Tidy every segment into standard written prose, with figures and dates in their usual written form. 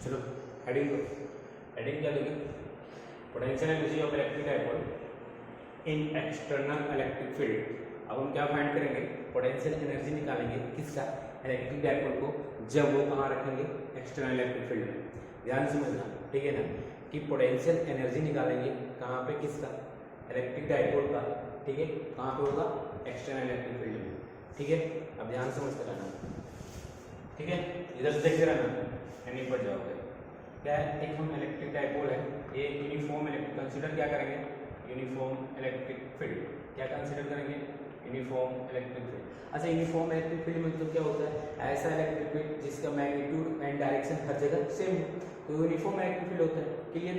चलो हेडिंग को हेडिंग क्या दोगे, potential energy of electric dipole in external electric field. अब हम क्या फाइंड करेंगे, पोटेंशियल एनर्जी निकालेंगे किसका, इलेक्ट्रिक डायपोल को, जब वो कहाँ रखेंगे, एक्सटर्नल इलेक्ट्रिक फील्ड में। ध्यान समझना, ठीक है ना, कि पोटेंशियल एनर्जी निकालेंगे कहाँ पे, किसका, इलेक्ट्रिक डायपोल का, ठीक है, कहाँ पे होगा, एक्सटर्नल इलेक्ट्रिक फील्ड में, ठीक है। अब ध्यान समझते रहना, ठीक है, इधर से देखते रहना, नहीं पड़ जाओगे। क्या है, एक हम इलेक्ट्रिक डायपोल है, ये यूनिफॉर्म इलेक्ट्रिक, कंसीडर क्या करेंगे, यूनिफॉर्म इलेक्ट्रिक फील्ड, क्या कंसीडर करेंगे, यूनिफॉर्म इलेक्ट्रिक फील्ड। अच्छा, यूनिफॉर्म इलेक्ट्रिक फील्ड मतलब क्या होता है, ऐसा इलेक्ट्रिक फील्ड जिसका मैग्नीट्यूड एंड डायरेक्शन हर जगह सेम हो, तो यूनिफॉर्म इलेक्ट्रिक फील्ड होता है। क्लियर,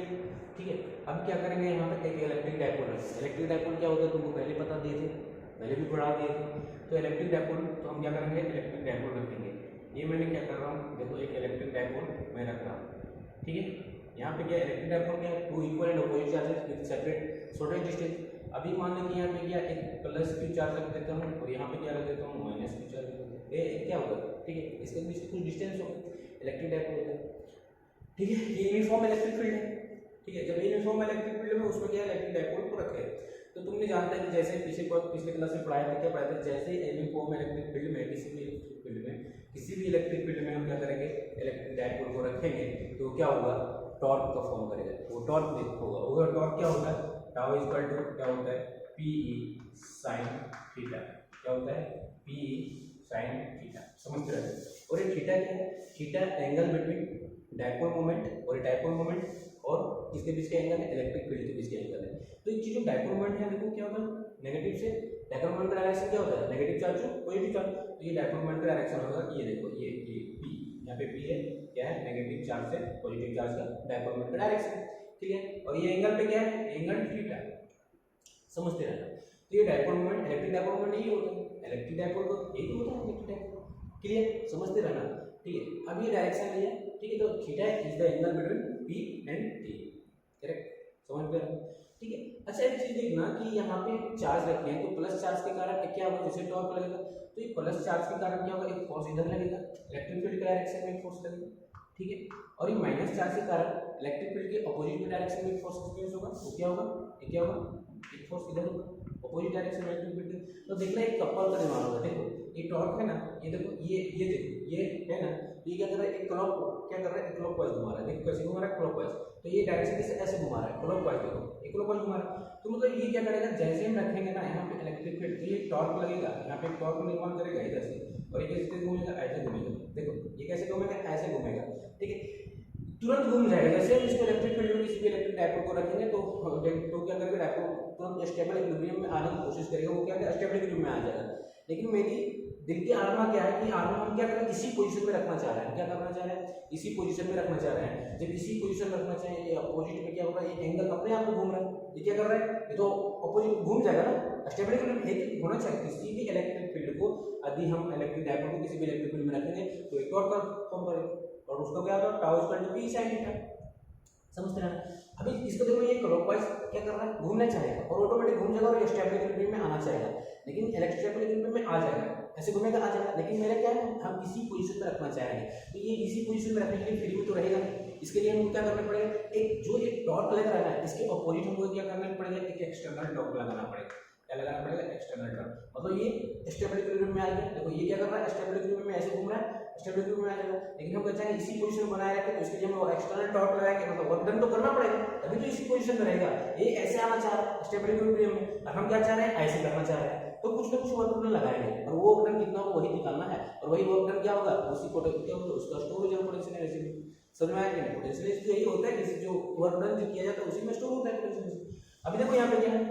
ठीक है। अब क्या करेंगे, यहाँ पे एक इलेक्ट्रिक डायपोल है। इलेक्ट्रिक डायपोल क्या होता है तुमको पहले पता दिए थे, पहले भी पढ़ा दिए थे। तो इलेक्ट्रिक डायपोल, तो हम क्या करेंगे, इलेक्ट्रिक डायपोल रखेंगे। ये मैंने क्या कर रहा हूँ, देखो एक इलेक्ट्रिक डायपोल मैं रख रहा हूँ, ठीक है। यहाँ पे क्या इलेक्ट्रिक डायपोल क्या है, two equal and opposite charges with separate shortage distance. अभी मान लो कि यहाँ पे क्या एक प्लस क्यू चार्ज रख देता हूँ और यहाँ पे क्या रख देता हूँ, माइनस क्यू चार्ज। ये क्या होगा, ठीक है, इसके बीच कुछ डिस्टेंस होगा, इलेक्ट्रिक डायपोल होता है, ठीक है। ये यूनिफॉर्म इलेक्ट्रिक फील्ड है, ठीक है। जब ये यूनिफॉर्म इलेक्ट्रिक फील्ड में उसमें क्या इलेक्ट्रिक डायपोल को रखे, तो तुमने जानता है कि जैसे पिछले क्लास में पढ़ाया था, क्या पढ़ाया था, जैसे यूनिफॉर्म इलेक्ट्रिक फील्ड में किसी भी इलेक्ट्रिक फील्ड में हम क्या करेंगे, इलेक्ट्रिक डायपोल को रखेंगे, तो क्या होगा, टॉर्क का फॉर्म करेगा, वो टॉर्क होगा। वो टॉर्क क्या होता है, टाउ इक्वल टू क्या होता है, पीई साइन थीटा, क्या होता है, पीई साइन थीटा, समझ रहे हैं। और ये थीटा क्या है, theta angle between dipole moment और डायपोल मोमेंट और किसके बीच के एंगल है, इलेक्ट्रिक फील्ड के बीच के एंगल है। तो ये जो डायपोल मोमेंट है, देखो क्या होता है, नेगेटिव से डायपोल मोमेंट का डायरेक्शन क्या होता है, नेगेटिव चार्ज से पॉजिटिव चार्ज। तो ये डायपोल मोमेंट का डायरेक्शन होगा, ये देखो ये पी, यहाँ पे पी है, क्या है, नेगेटिव चार्ज से पॉजिटिव चार्ज का डायपोल मोमेंट का डायरेक्शन, ठीक है। और ये एंगल पे क्या है, एंगल थीटा, समझते रहना। तो ये dipole moment, electric dipole moment यही होता है, इलेक्ट्रिक डायपोल को यही तो होता है, इलेक्ट्रिक डायपोल, क्लियर, समझते रहना, ठीक है। अब ये डायरेक्शन लिया, ठीक है, तो theta is the angle between P and T, correct, समझ में, ठीक है। अच्छा एक चीज देखना कि यहाँ पे चार्ज रखे हैं, तो प्लस चार्ज के कारण क्या होगा, जैसे टॉर्क लगेगा, तो ये प्लस चार्ज के कारण क्या होगा, एक फोर्स इधर लगेगा, इलेक्ट्रिक फील्ड के डायरेक्शन में एक फोर्स लगेगा, ठीक है। और ये माइनस चार्ज के कारण इलेक्ट्रिक फील्ड के अपोजिट डायरेक्शन में एक फोर्स एक्सपीरियंस होगा, तो क्या होगा, ये क्या होगा, एक फोर्स इधर होगा, अपोजिट डायरेक्शन में इलेक्ट्रिक फील्ड। तो देखना एक कपल का निर्माण होगा, देखो ये टॉर्क है ना, ये देखो ये देखो ये है ना, ये क्या कर रहा है, एक क्या कर रहा है, क्लॉकवाइज घुमा रहा है, देखो कैसे घुमा रहा है, क्लॉकवाइज। तो ये डायरेक्शन से ऐसे घुमा रहा है, क्लॉकवाइज, देखो ये क्लॉकवाइज घुमा रहा है। तो मतलब ये क्या करेगा, जैसे हम रखेंगे ना यहाँ पे इलेक्ट्रिक फील्ड, तो ये टॉर्क लगेगा, यहाँ पे टॉर्क निर्माण करेगा इधर से, और ये कैसे घूमेगा, ऐसे घूमेगा, देखो ये कैसे घूमेगा, ऐसे घूमेगा, ठीक है, तुरंत घूम जाएगा। जैसे हम इसको इलेक्ट्रिक फील्ड में किसी भी इलेक्ट्रिक डायपोल को रखेंगे, तो क्या करेगा, डायपोल तुरंत स्टेबल इक्विलिब्रियम में आने की कोशिश करेगा, वो क्या स्टेबल इक्विलिब्रियम में आ जाएगा। लेकिन मेरी दिल की आत्मा क्या है कि आत्मा हम क्या करें, इसी पोजीशन में रखना चाह रहे हैं, क्या करना चाह रहे हैं, इसी पोजीशन में रखना चाह रहे हैं। जब इसी पोजीशन में रखना चाहिए, ये अपोजिट में क्या होगा, ये एंगल अपने आप में घूम रहा है, ये क्या कर रहा है, ये तो अपोजिट घूम जाएगा ना, स्टेबल इक्विलिब्रियम एक होना चाहिए किसी भी इलेक्ट्रिक फील्ड को। यदि हम इलेक्ट्रिक डायपोल को किसी भी इलेक्ट्रिक फील्ड में रखेंगे, तो एक टॉर्क का फॉर्म करेगा, और उसका क्या होगा, tau equal to P sine theta, समझते हैं। अभी इसको देखो, ये क्लॉकवाइज क्या कर रहा है, घूमना चाहेगा और ऑटोमेटिक घूम जाएगा, और ये स्टेबल इक्विलिब्रियम में आना चाहेगा, लेकिन इलेक्ट्रिक इक्विलिब्रियम में आ जाएगा, ऐसे घूमेगा आ जाएगा। लेकिन मेरा क्या है, हम इसी पोजीशन में रखना चाह रहे हैं, तो ये इसी पोजीशन में रखने के लिए फ्री में तो रहेगा नहीं। इसके लिए हमको क्या करना पड़ेगा, एक जो एक टॉर्क लग रहा है इसके अपोजिट हमको क्या करना पड़ेगा, एक एक्सटर्नल टॉर्क लगाना पड़ेगा। क्या लगाना पड़ेगा, एक्सटर्नल टॉर्क, मतलब ये स्टेबल इक्विलिब्रियम में आ गया। देखो ये क्या कर रहा है, स्टेबल इक्विलिब्रियम में ऐसे घूम रहा है, स्टेबल इक्विलिब्रियम में आ जाएगा। लेकिन हम कहते हैं इसी पोजीशन बनाए रखें, तो इसके लिए हमें एक्सटर्नल टॉर्क लगाएंगे, मतलब वर्क डन तो करना पड़ेगा, तभी तो इसी पोजीशन में रहेगा। ये ऐसे आना चाह रहा है स्टेबल इक्विलिब्रियम में, और हम क्या चाह रहे हैं, ऐसे करना चाह रहे हैं, तो कुछ ना कुछ वर्क डन लगाएंगे, और वो वर्क डन कितना होगा वही निकालना है, और वही वर्क डन क्या होगा, उसी को क्या होगा, उसका स्टोरेज और पोटेंशियल एनर्जी। समझ में आएगा, पोटेंशियल एनर्जी यही होता है कि जो वर्क डन जो किया जाता है उसी में स्टोर होता है पोटेंशियल एनर्जी। अभी देखो यहाँ पे क्या है,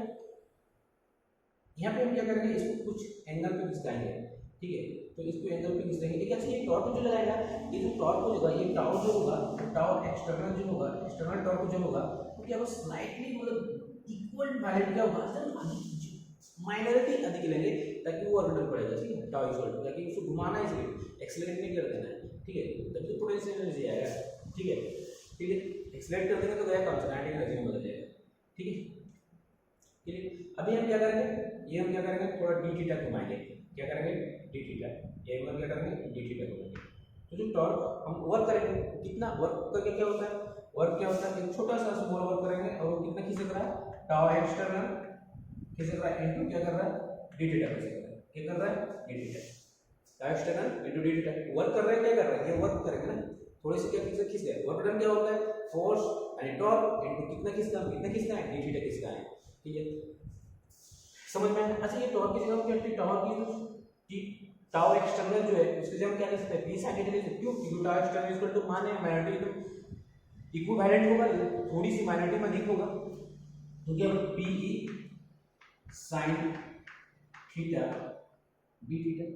यहाँ पे हम क्या करेंगे, इसको कुछ एंगल पे खिंचाएंगे, ठीक है, तो इसको एंगल पे खिंचाएंगे। ठीक है, अच्छा ये टॉर्क जो लगाएगा, ये जो टॉर्क होगा, ये टाउ जो होगा, टाउ एक्सटर्नल जो होगा, एक्सटर्नल टॉर्क जो होगा, वो क्या होगा, स्लाइटली मतलब इक्वल वायलेट क्या होगा, माइनॉरिटी अधिक लेंगे, ताकि वो ऑर्बिटल पड़ेगा, ठीक है, टाउ इक्वल, ताकि उसको घुमाना है, इसलिए एक्सेलरेट नहीं कर देना है, ठीक है, तभी तो पोटेंशियल एनर्जी आएगा, ठीक है, ठीक है, एक्सेलरेट कर देंगे तो गया काम, काइनेटिक एनर्जी में बदल जाएगा, ठीक है, ठीक है। अभी हम क्या करेंगे, ये हम क्या करेंगे, थोड़ा डी थीटा घुमाएंगे, क्या करेंगे, डी थीटा, ये हम क्या करेंगे, डी थीटा घुमाएंगे। तो जो टॉर्क हम वर्क करेंगे कितना वर्क करके क्या होता है, वर्क क्या होता है, एक छोटा सा स्मॉल वर्क करेंगे और वो कितना खींच रहा है, टाउ एक्सटर्नल खींच रहा है इनटू क्या कर रहा है, डी थीटा खींच रहा है, क्या कर रहा है, D theta, tau external into D theta. Work कर रहा है, क्या कर रहा है, ये वर्क करेंगे ना, थोड़ी सी क्या खींच रहा है, वर्क डन क्या होता है, फोर्स यानी टॉर्क इनटू कितना खींचना है, डी थीटा खींचना है, ठीक है, समझ में आया। अच्छा ये टॉर्क की जगह हम क्या टॉर्क की टाउ एक्सटर्नल जो है उसकी जगह क्या लिख सकते हैं, पी sin थीटा लिख सकते हैं, क्यों, क्योंकि टाउ एक्सटर्नल इक्वल टू मान है माइनॉरिटी तो इक्विवेलेंट होगा, थोड़ी सी माइनॉरिटी में अधिक होगा, तो क्या P E sin theta D theta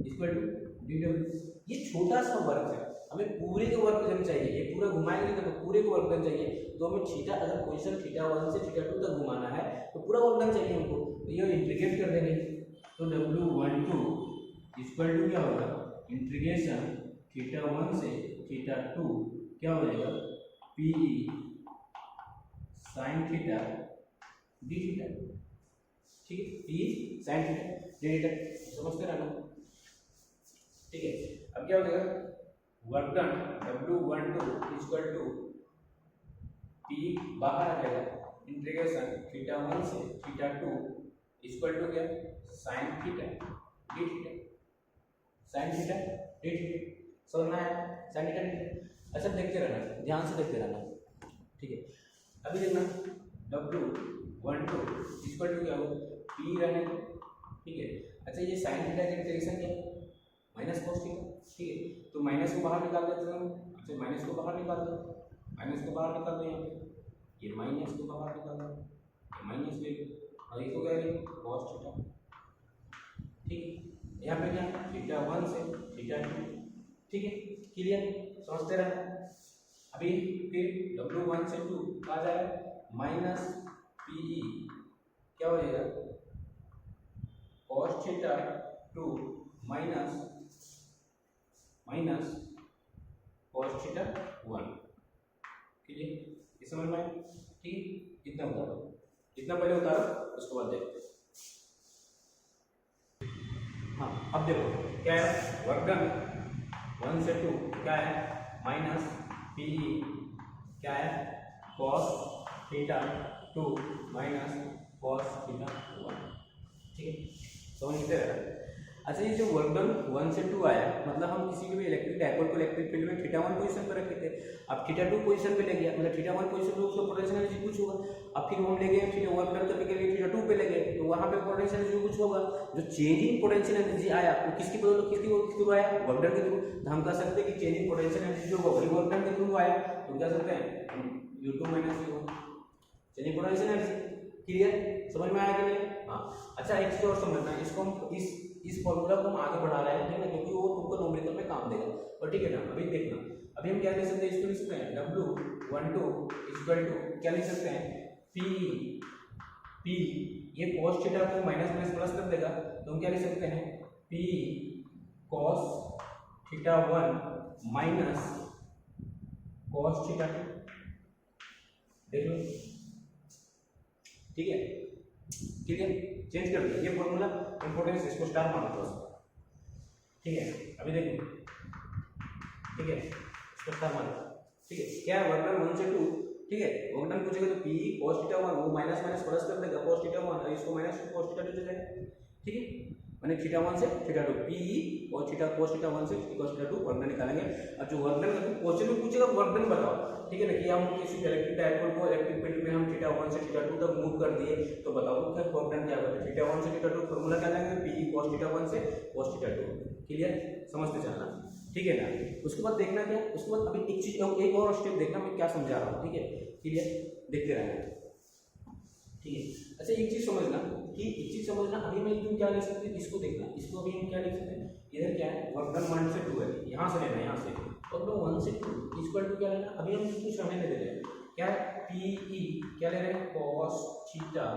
equal to D W. ये छोटा सा वर्क है, हमें पूरे के वर्क डन चाहिए, ये पूरा घुमाएंगे तो पूरे को वर्क डन चाहिए, तो हमें थीटा अगर पोजीशन थीटा 1 से थीटा 2 तक घुमाना है तो पूरा वर्क डन चाहिए हमको, तो ये इंटीग्रेट कर देंगे, तो W12 इक्वल टू क्या होगा, इंटीग्रेशन थीटा 1 से थीटा 2 क्या हो जाएगा, P sin theta D theta, ठीक है, P sin theta D theta, समझते रहना, ठीक है। अब क्या हो जाएगा, work done W12 equal to P बाहर आ जाएगा, इंटीग्रेशन थीटा 1 से थीटा 2 इक्वल टू क्या, sin theta D theta, sin theta D theta, समझना है, sin थीटा डी थीटा। अच्छा देखते रहना, ध्यान से देखते रहना, ठीक है। अभी देखना W12 इक्वल टू क्या हो, P रहने, ठीक है। अच्छा ये sin थीटा की इंटीग्रेशन क्या है, माइनस cos थीटा, ठीक है, तो माइनस को बाहर निकाल देते हैं, अच्छा माइनस को बाहर निकाल दो, माइनस को बाहर निकाल दो, यहाँ पे ये माइनस को बाहर निकाल दो, ये माइनस ले लो और ये को क्या है cos थीटा, ठीक है, यहाँ पे क्या थीटा 1 से थीटा 2, ठीक है, क्लियर, समझते रहना। अभी फिर W1 से 2 कहा जाए माइनस पी क्या हो जाएगा, cos theta 2 minus cos theta 1, clear, ये समझ में आया, ठीक है, इतना उतारो, इतना पहले उतारो उसके बाद देखते हैं। हाँ अब देखो क्या है, वर्क डन 1 से 2 क्या है, माइनस पी क्या है, cos theta 2 minus cos theta 1, ठीक है, समझते हैं। अच्छा ये जो वर्क डन 1 से 2 आया, मतलब हम किसी भी इलेक्ट्रिक डायपोल को इलेक्ट्रिक फील्ड में थीटा 1 पोजीशन पर रखे थे, अब थीटा 2 पोजीशन पे ले गया, मतलब थीटा 1 पोजीशन पे उसको पोटेंशियल एनर्जी कुछ होगा, अब फिर हम ले गए थीटा वर्क डन करने के लिए थीटा 2 पे ले गए, तो वहां पे पोटेंशियल एनर्जी कुछ होगा, जो चेंजिंग पोटेंशियल एनर्जी आया वो किसकी बदौलत, किसके थ्रू आया, वर्क डन के थ्रू, तो हम कह सकते हैं कि चेंजिंग पोटेंशियल एनर्जी जो वही वर्क डन के थ्रू आया, तो कह सकते हैं U2 minus U1 changing potential energy, clear, समझ में आया कि नहीं। हाँ अच्छा एक चीज और समझना, इसको हम इस फॉर्मूला को हम आगे बढ़ा रहे हैं ना, क्योंकि वो तुमको न्यूमेरिकल में काम देगा, और ठीक है ना। अभी देखना, अभी हम क्या लिख सकते हैं, इसको लिख सकते हैं W12 इक्वल टू क्या लिख सकते हैं, P ये cos थीटा को माइनस माइनस प्लस कर देगा, तो हम क्या लिख सकते हैं, P cos theta 1 minus cos theta 2, देख लो, ठीक है, ठीक है, चेंज कर दिया ये फॉर्मूला, इंपॉर्टेंस इसको स्टार मान दो, ठीक है। अभी देखो, ठीक है, इसको स्टार मान, ठीक है, क्या है वर्क डन 1 से 2, ठीक है, वर्क डन पूछेगा तो P cos थीटा 1 वो माइनस माइनस प्लस कर देगा cos थीटा 1 और इसको माइनस cos थीटा 2 हो जाएगा, ठीक है, माने थीटा 1 से थीटा 2 P cos थीटा 1 से cos थीटा 2 वर्क डन निकालेंगे। अब जो वर्क डन का क्वेश्चन में पूछेगा वर्क डन बताओ, ठीक है ना, कि हम किसी इलेक्ट्रिक डायपोल को इलेक्ट्रिक फील्ड में हम थीटा 1 से थीटा 2 तक मूव कर दिए, तो बताओ क्या वर्क डन क्या होगा, थीटा 1 से थीटा 2 फार्मूला क्या लेंगे, P cos थीटा 1 से cos थीटा 2, क्लियर, समझते चलना, ठीक है ना। उसके बाद देखना क्या, उसके बाद अभी एक चीज एक और स्टेप देखना मैं क्या समझा रहा हूँ, ठीक है, क्लियर, देखते रहना, ठीक है। अच्छा एक चीज समझना कि एक चीज समझना, अभी मैं तुम क्या लिख सकते हैं, इसको देखना, इसको अभी हम क्या लिख सकते हैं, इधर क्या है वर्क डन 1 से 2 है, यहाँ से लेना, यहाँ से और 1 से 2 इक्वल टू क्या लेना, अभी हम कुछ हमें ले रहे हैं, क्या है PE क्या ले रहे हैं, cos थीटा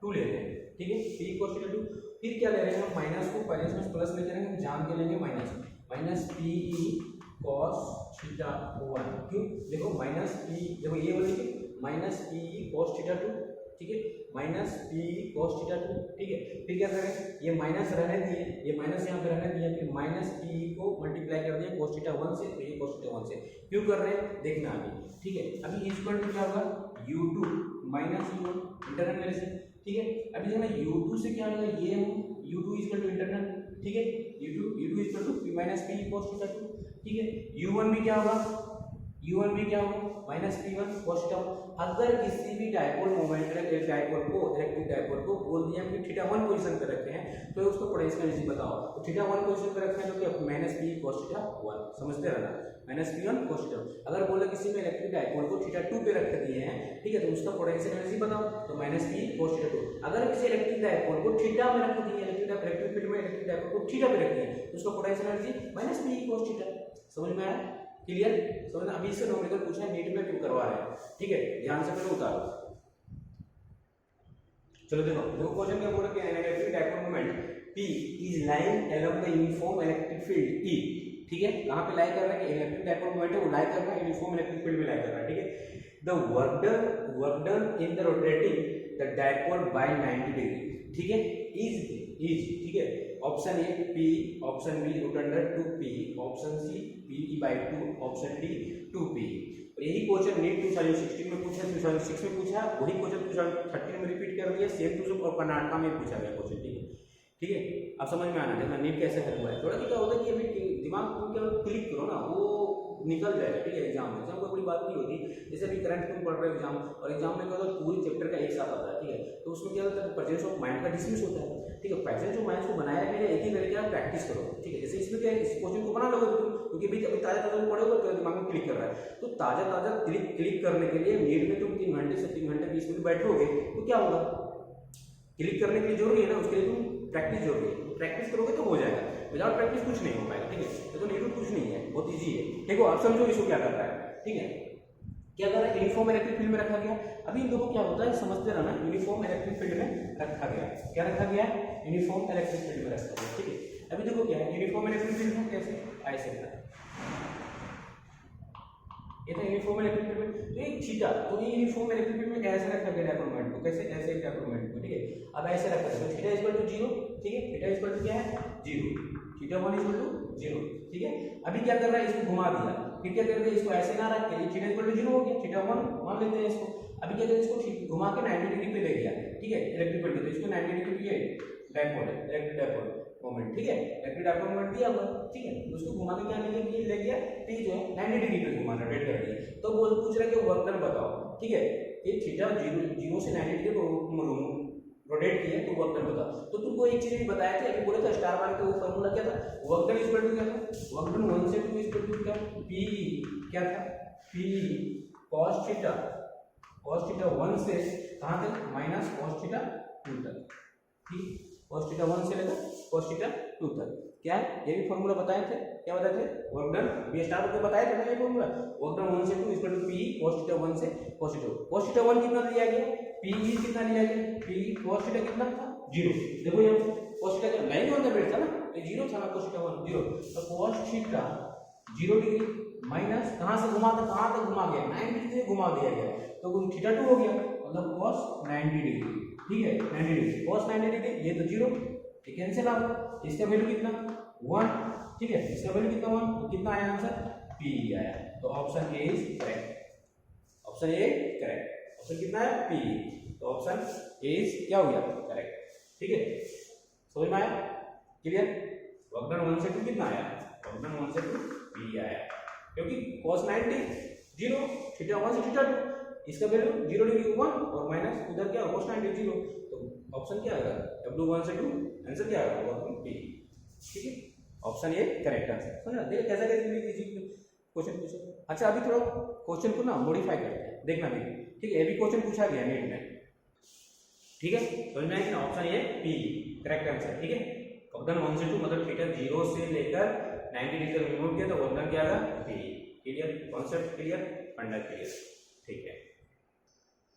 2 ले रहे हैं, ठीक है, P cos थीटा 2, फिर क्या ले रहे हैं हम माइनस को पहले इसमें प्लस लेके रहेंगे, जान के लेंगे माइनस PE cos थीटा 1, क्यों देखो माइनस P, देखो ये बोलेंगे माइनस PE cos थीटा 2 ठीक है, माइनस पी कॉस थीटा 2, ठीक है। फिर क्या करें, ये माइनस रहने दिए, ये माइनस यहाँ पे रहने दिए, फिर माइनस पी को मल्टीप्लाई कर दिए cos थीटा 1 से, तो ये cos थीटा 1 से क्यों कर रहे हैं देखना अभी, ठीक है। अभी इक्वल टू क्या होगा u2 minus u1 internal value से, ठीक है। अभी देखना u2 से क्या होगा, ये u2 इक्वल टू इंटरनल, ठीक है, u2 equal to p minus P cos theta 2, ठीक है। u1 भी क्या होगा, u1 भी क्या होगा माइनस p1 cos थीटा 1। अगर किसी भी डायपोल मोमेंट डायपोल को इलेक्ट्रिक डायपोल को बोल दिया कि थीटा 1 पोजीशन पे रखे हैं, तो उसको पोटेंशियल एनर्जी बताओ, तो थीटा 1 पोजीशन पे रखे हैं तो क्या माइनस p cos थीटा 1, समझते रहना, माइनस p1 cos थीटा 1। अगर बोला किसी में इलेक्ट्रिक डायपोल को थीटा 2 पे रख दिए हैं, ठीक है, तो उसका पोटेंशियल एनर्जी बताओ, तो माइनस p cos थीटा 2। अगर किसी इलेक्ट्रिक डायपोल को थीटा में रख दिए, इलेक्ट्रिक फील्ड में इलेक्ट्रिक डायपोल को थीटा पे रख दिए, तो उसका potential energy minus p cos theta. समझ में आया, क्लियर, समझना। अभी इससे न्यूमेरिकल पूछा है, नीट में क्यों करवा रहे हैं, ठीक है, ध्यान से पहले उतारो। चलो देखो क्वेश्चन क्या बोल रहा है, electric dipole moment P is lying along the uniform electric field E, ठीक है। कहां पे लाई कर रहा है कि इलेक्ट्रिक डायपोल मोमेंट है वो लाई कर रहा है यूनिफॉर्म इलेक्ट्रिक फील्ड में लाई कर रहा है, ठीक है। The work done in the rotating the dipole by 90 degree, ठीक है, इज, ठीक है। Option A P, option B root under 2P, option C PE by 2, option D 2P। और यही क्वेश्चन नीट 2016 में पूछा, 2006 में पूछा, वही क्वेश्चन 2013 में रिपीट कर दिया, सेम टू सेम, और कर्नाटका में पूछा गया क्वेश्चन, ठीक है, ठीक है। अब समझ में आना देखना नीट कैसे हल हुआ है। थोड़ा क्या होता है कि अभी दिमाग को क्या क्लिक करो ना, वो निकल जाएगा, ठीक है। एग्जाम कोई बड़ी बात नहीं होती, जैसे अभी करंट तुम पढ़ रहे हो एग्जाम, और एग्जाम में क्या होता है पूरी चैप्टर का एक साथ आता है, ठीक है, तो उसमें क्या होता है प्रेजेंस ऑफ माइंड का डिसमिस होता है, ठीक है। प्रेजेंस ऑफ माइंड को बनाया गया एक ही करके आप प्रैक्टिस करो, ठीक है। जैसे इसमें क्या है, इस क्वेश्चन को बना लोगे तुम, क्योंकि अभी ताजा पढ़ोगे तो दिमाग में क्लिक कर रहा है, तो ताजा क्लिक करने के लिए नीट में तुम 3 घंटे से 3 घंटे 20 मिनट बैठोगे तो क्या होगा, क्लिक करने के लिए जरूरी है ना, उसके लिए तुम प्रैक्टिस जरूरी है, प्रैक्टिस करोगे तो हो जाएगा, विदाउट प्रैक्टिस कुछ नहीं हो पाएगा, ठीक है। तो नीट कुछ नहीं है, बहुत ईजी है, देखो आप समझो इसको क्या कर रहा है, ठीक है। क्या कर रहा है, यूनिफॉर्म इलेक्ट्रिक फील्ड में रखा गया। अभी इन दोनों क्या होता है समझते रहना, यूनिफॉर्म इलेक्ट्रिक फील्ड में रखा गया, क्या रखा गया, यूनिफॉर्म इलेक्ट्रिक फील्ड में रखा गया, ठीक है। अभी देखो क्या है, यूनिफॉर्म इलेक्ट्रिक फील्ड में कैसे ऐसे था, ये था यूनिफॉर्म इलेक्ट्रिक फील्ड में, तो एक थीटा, तो ये यूनिफॉर्म इलेक्ट्रिक फील्ड में कैसे रखा गया डायपोल मोमेंट को, कैसे, ऐसे डायपोल मोमेंट को, ठीक है। अब ऐसे रखा गया, तो थीटा इक्वल टू 0, ठीक है, थीटा इक्वल टू क्या है 0, थीटा 1 इक्वल टू 0, ठीक है। अभी क्या कर रहा है, इसको घुमा दिया, फिर क्या करते हैं, इसको ऐसे ना रख के थीटा इक्वल टू 0 हो गया, थीटा 1 मान लेते हैं इसको। अभी क्या करते हैं, इसको घुमा के 90 डिग्री पे ले गया, ठीक है, इलेक्ट्रिक फील्ड, तो इसको 90 डिग्री पे डायपोल है, इलेक्ट्रिक डायपोल मोमेंट, ठीक है, इलेक्ट्रिक डायपोल मोमेंट दिया हुआ, ठीक है। उसको घुमा के क्या ले गया, P जो है 90 डिग्री पे घुमाना, रोटेट कर दिया, तो वो पूछ रहा है कि वर्क डन बताओ, ठीक है। ये थीटा 0 से 90 डिग्री रोटेट किया तो वर्क डन बताओ। तो तुमको एक चीज भी बताया था, अभी बोले था स्टार मान का वो फार्मूला क्या था, वर्क डन इक्वल टू क्या था, वर्क डन 1 से 2 इक्वल टू क्या P, क्या था P cos थीटा 1 से कहां तक माइनस cos थीटा 2 तक, ठीक, cos थीटा 1 से लेकर cos थीटा 2 तक, क्या है, ये भी फार्मूला बताए थे, क्या बताए थे, वर्क डन बी स्टार को बताया था ना, ये फार्मूला वर्क डन 1 से 2 equal to P cos theta 1 से cos थीटा 1 कितना दिया गया, P कितना लिया गया, P cos थीटा कितना था 0, देखो ये cos थीटा का लाइन ऑन द बेड था ना, ये 0 था ना, cos थीटा 1 0, तो cos थीटा 0 डिग्री माइनस कहां से घुमा था, कहां तक घुमा गया 90 डिग्री घुमा दिया गया, तो थीटा 2 हो गया, मतलब cos 90 डिग्री, ठीक है, 90 डिग्री cos 90 डिग्री, ये तो 0, ये कैंसिल आउट, इसका वैल्यू कितना 1, ठीक है, इसका वैल्यू कितना 1, तो कितना आया आंसर P आया, तो option A is correct, option A correct, option कितना है P, तो ऑप्शन ए इज क्या हो गया करेक्ट, ठीक है। समझ में आया, क्लियर। वर्क डन 1 से 2 कितना आया, वर्क डन 1 से 2 P आया, क्योंकि cos 90 0, थीटा 1 से थीटा 2, इसका वैल्यू 0 डिग्री 1 और माइनस उधर क्या cos 90 0, तो ऑप्शन क्या आएगा W 1 से 2, आंसर क्या आएगा वर्क डन P, ठीक है, ऑप्शन ए करेक्ट आंसर। समझना, देखो कैसा क्वेश्चन पूछो। अच्छा अभी थोड़ा क्वेश्चन को ना मॉडिफाई करते हैं, देखना भी, ठीक है, ये भी क्वेश्चन पूछा गया नेट में, ठीक है, समझ में आया, option A P correct answer, ठीक है। वर्क डन 1 से 2 मतलब थीटा 0 से लेकर 90 डिग्री तक रिमूव किया तो वर्क डन क्या आएगा P, क्लियर, कॉन्सेप्ट क्लियर, फंडा क्लियर, ठीक है।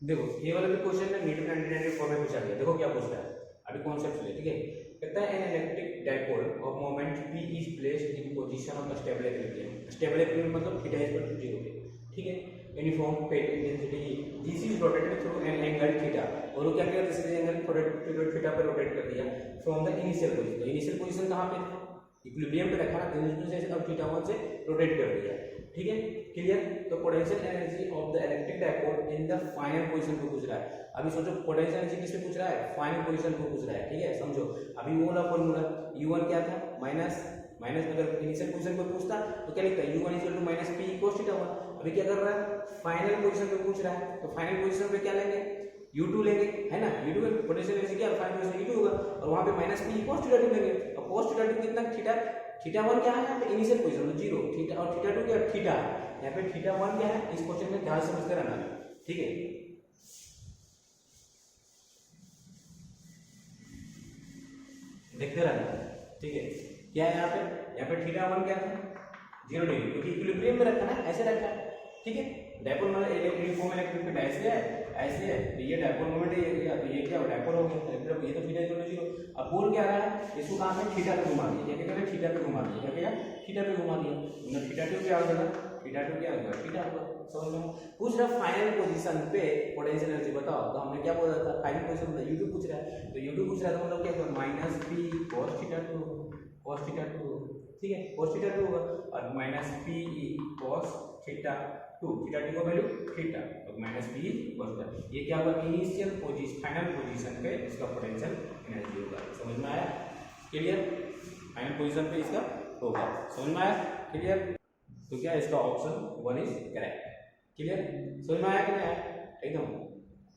देखो ये वाला भी क्वेश्चन है, नीट में 1994 में पूछा गया, देखो क्या पूछ रहा है, अभी कॉन्सेप्ट ले, ठीक है। कहता है N electric dipole of moment P is placed in position of stable equilibrium, stable equilibrium मतलब थीटा इक्वल टू 0 पे, ठीक है। Uniform pet intensity this is rotated through an angle theta, और वो क्या किया दिस एंगल थीटा पे rotate कर दिया from the initial position. Initial position कहां पे था, इक्विलिब्रियम पे रखा ना, तो अब थीटा 1 से रोटेट कर दिया, ठीक है क्लियर। तो potential energy of the electric dipole in the final position को पूछ रहा है। अभी सोचो पोटेंशियल एनर्जी किस पे पूछ रहा है, फाइनल पोजीशन को पूछ रहा है, ठीक है समझो। अभी वो वाला फॉर्मूला u1 क्या था, माइनस अगर इनिशियल पोजीशन को पूछता तो क्या लिखता है u1 = minus p cos theta 1। अभी क्या कर रहा है, फाइनल पोजीशन पे पूछ रहा है, तो फाइनल पोजीशन पे क्या लेंगे, u2 लेंगे, है ना। u2 में पोटेंशियल एनर्जी क्या फाइनल पोजीशन u2 होगा, और वहां पे माइनस p cos थीटा 2 लेंगे। अब cos थीटा 2 कितना, थीटा 1 क्या है यहाँ पे इनिशियल पोजीशन 0, थीटा और थीटा 2 क्या थीटा, यहाँ पे थीटा 1 क्या है, इस क्वेश्चन में ध्यान समझते रहना, ठीक है। देखते रहना, ठीक है। क्या है यहाँ पे थीटा 1 क्या था 0 डिग्री, क्योंकि इक्विलिब्रियम में रखा ना, ऐसे रखा है, ठीक है। डायपोल मतलब यूनिफॉर्म इलेक्ट्रिक फील्ड ऐसे है, तो ये डायपोल मोमेंट है, तो ये क्या डायपोल हो गया, ये तो थीटा 0। अब बोल क्या रहा है, इसको कहां पे थीटा पे घुमा दिया, क्या कहते हैं थीटा पे घुमा दिया, क्या थीटा पे घुमा दिया, मतलब थीटा 2 क्या हो जाएगा, थीटा 2 क्या होगा, थीटा होगा, समझ लो। पूछ रहा फाइनल पोजीशन पे पोटेंशियल एनर्जी बताओ, तो हमने क्या बोला था, फाइनल पोजीशन में u2 पूछ रहा है, तो u2 पूछ रहा है, तो मतलब क्या होगा minus p cos theta 2, cos theta 2, ठीक है cos थीटा 2 होगा, और minus p cos theta 2, theta 2 का वैल्यू थीटा, तो माइनस p cos थीटा, ये क्या होगा इनिशियल पोजीशन फाइनल पोजीशन पे इसका पोटेंशियल एनर्जी होगा। समझ में आया, क्लियर। फाइनल पोजीशन पे इसका होगा, समझ में आया, क्लियर। तो क्या इसका ऑप्शन 1 इज करेक्ट, क्लियर। समझ में आया कि नहीं आया, एकदम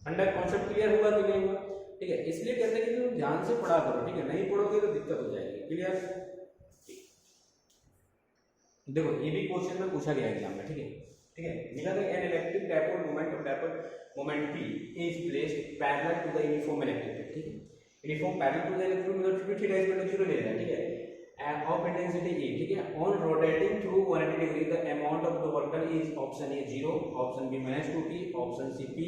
अंडर कॉन्सेप्ट क्लियर हुआ कि नहीं हुआ, ठीक है। इसलिए कहते हैं कि तुम ध्यान से पढ़ा करो, ठीक है, नहीं पढ़ोगे तो दिक्कत हो जाएगी, क्लियर। देखो ये भी क्वेश्चन में पूछा गया एग्जाम में, ठीक है निकाल दो। An electric dipole moment of dipole moment p is placed parallel to the uniform electric field, ठीक है। Uniform parallel to the electric field theta equal to 0 ले रहा है, ठीक है, of intensity E, ठीक है। on rotating through 180 degree the amount of the work done is option A 0, option B minus 2p, option C p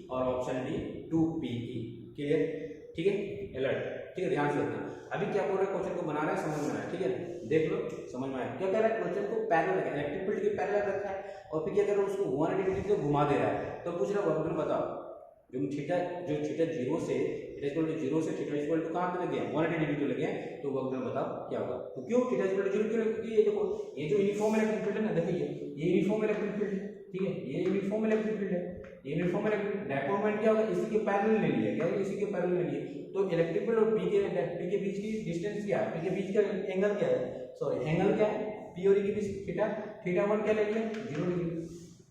और option D 2pe, clear, ठीक है। अलर्ट, ठीक है, ध्यान से रखना। अभी क्या बोल रहे हैं, क्वेश्चन को बना रहे हैं, समझ में आया, ठीक है, देख लो समझ में आया। क्या कह रहा है, क्वेश्चन को पैरेलल रखा है, इलेक्ट्रिक फील्ड के पैरेलल रखा है, और फिर क्या कर रहा है उसको 180 डिग्री से घुमा दे रहा है। तो पूछ रहा है वर्क डन बताओ, जो थीटा 0 से थीटा इक्वल टू 0 से थीटा इक्वल टू कहां पे लग गया 180 डिग्री पे लग गया, तो वर्क डन बताओ क्या होगा। तो क्यों थीटा इक्वल टू 0 क्यों, क्योंकि ये देखो ये जो यूनिफॉर्म इलेक्ट्रिक फील्ड है ना, देखिए ये यूनिफॉर्म इलेक्ट्रिक फील्ड है, ठीक है, ये यूनिफॉर्म इलेक्ट्रिक फील्ड है, ये यूनिफॉर्म इलेक्ट्रिक डायपोल मोमेंट क्या होगा, इसी के पैरेलल ले लिया, क्या इसी के पैरेलल ले लिए। तो इलेक्ट्रिक फील्ड और p के बीच की डिस्टेंस क्या है, p के बीच का एंगल क्या है, सॉरी एंगल क्या है, p और e के बीच थीटा, थीटा 1 क्या ले लिया 0 डिग्री,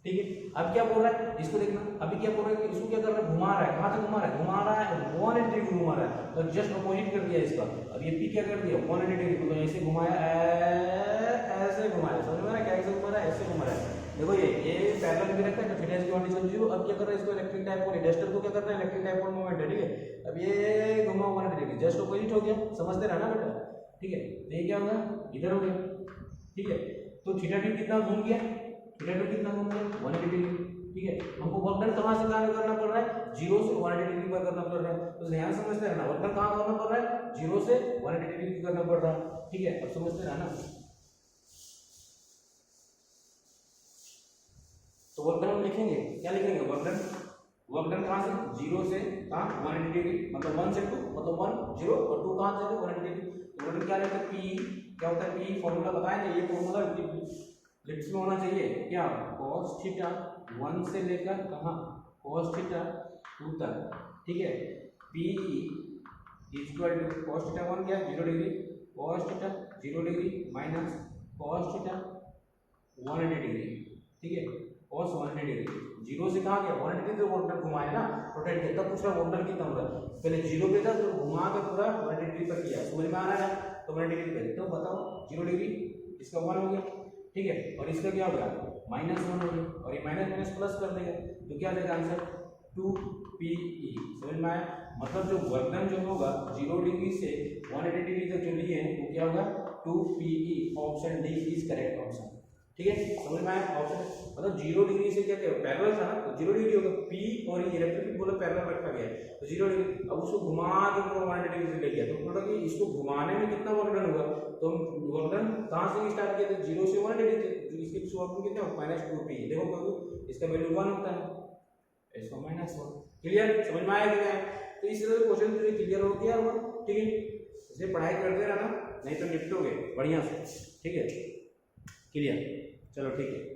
ठीक है। अब क्या बोल रहा है, इसको देखना, अभी क्या बोल रहा है कि इसको क्या कर रहा है, घुमा रहा है, कहां से घुमा रहा है 180 डिग्री घुमा रहा है, तो जस्ट अपोजिट कर दिया इसका। अब ये p क्या कर दिया 180 डिग्री को, तो ऐसे घुमाया, ऐसे घुमाया, समझ में आ रहा है क्या, ऐसे घुमा रहा है, ऐसे घुमा रहा है। देखो ये पैरेलल में रखा है, तो थीटा इक्वल टू 0। अब क्या कर रहा है, इसको इलेक्ट्रिक डायपोल डस्टर को क्या कर रहा है, इलेक्ट्रिक डायपोल मोमेंट है, ठीक है। अब ये घुमा 180 डिग्री, जस्ट अपोजिट हो गया, समझते रहना बेटा, ठीक है। तो ये क्या होगा, इधर हो गया, ठीक है। तो थीटा 2 कितना घूम गया, थीटा 2 कितना घूम गया 180 डिग्री, ठीक है। हमको वर्क डन कहां से कहां करना पड़ रहा है, 0 से 180 डिग्री पर करना पड़ रहा है, तो ध्यान समझते रहना, वर्क डन कहां करना पड़ रहा है, 0 से 180 डिग्री करना पड़ रहा है, ठीक है। अब समझते रहना, तो वर्क डन लिखेंगे, क्या लिखेंगे वर्क डन कहां से 0 से कहां 180 डिग्री, मतलब 1 से 2, मतलब 1 0 और 2 कहां से 180 डिग्री। तो वर्क डन क्या लेते हैं, p क्या होता है, p फार्मूला बताएंगे, ये फार्मूला लिप्स में होना चाहिए, क्या cos थीटा 1 से लेकर कहां cos थीटा 2 तक, ठीक है। p equal to cos theta 1 क्या 0 degree, cos theta 0 degree minus cos theta 180 degree, ठीक है, cos 180 डिग्री। 0 से कहां गया 180 डिग्री, वर्क डन घुमाया ना, रोटेट किया, तब पूछ रहा वर्क डन कितना होगा, पहले 0 पे था तो घुमा के पूरा 180 डिग्री पर किया, समझ में आ रहा है, तो 180 डिग्री पे, तो बताओ 0 डिग्री इसका 1 हो गया, ठीक है, और इसका क्या होगा -1 हो गया, और ये माइनस माइनस प्लस कर देगा, तो क्या देगा आंसर 2pe, समझ में आया। मतलब जो वर्क डन जो होगा 0 डिग्री से 180 डिग्री तक जो लिए हैं वो क्या होगा 2pe, option D is correct option, ठीक है, समझ में आया ऑप्शन। मतलब 0 डिग्री से क्या पैरेलल था ना, तो 0 डिग्री होगा, पी और इलेक्ट्रिक बोला पैरेलल रखा गया है तो 0 डिग्री। अब उसको घुमा के पूरा 180 डिग्री से ले गया तो मतलब कि इसको घुमाने में कितना वर्क डन हुआ, तो हम वर्क डन कहाँ से स्टार्ट किया था, 0 से 180 थे, तो इसके वर्क कितना -2p। देखो इसका वैल्यू 1 होता है, इसका -1। क्लियर, समझ में आया क्या? तो इस तरह से क्वेश्चन तुझे क्लियर हो गया होगा, ठीक है। इसे पढ़ाई करते रहना, नहीं तो निपटोगे बढ़िया से, ठीक है। क्लियर, चलो ठीक है।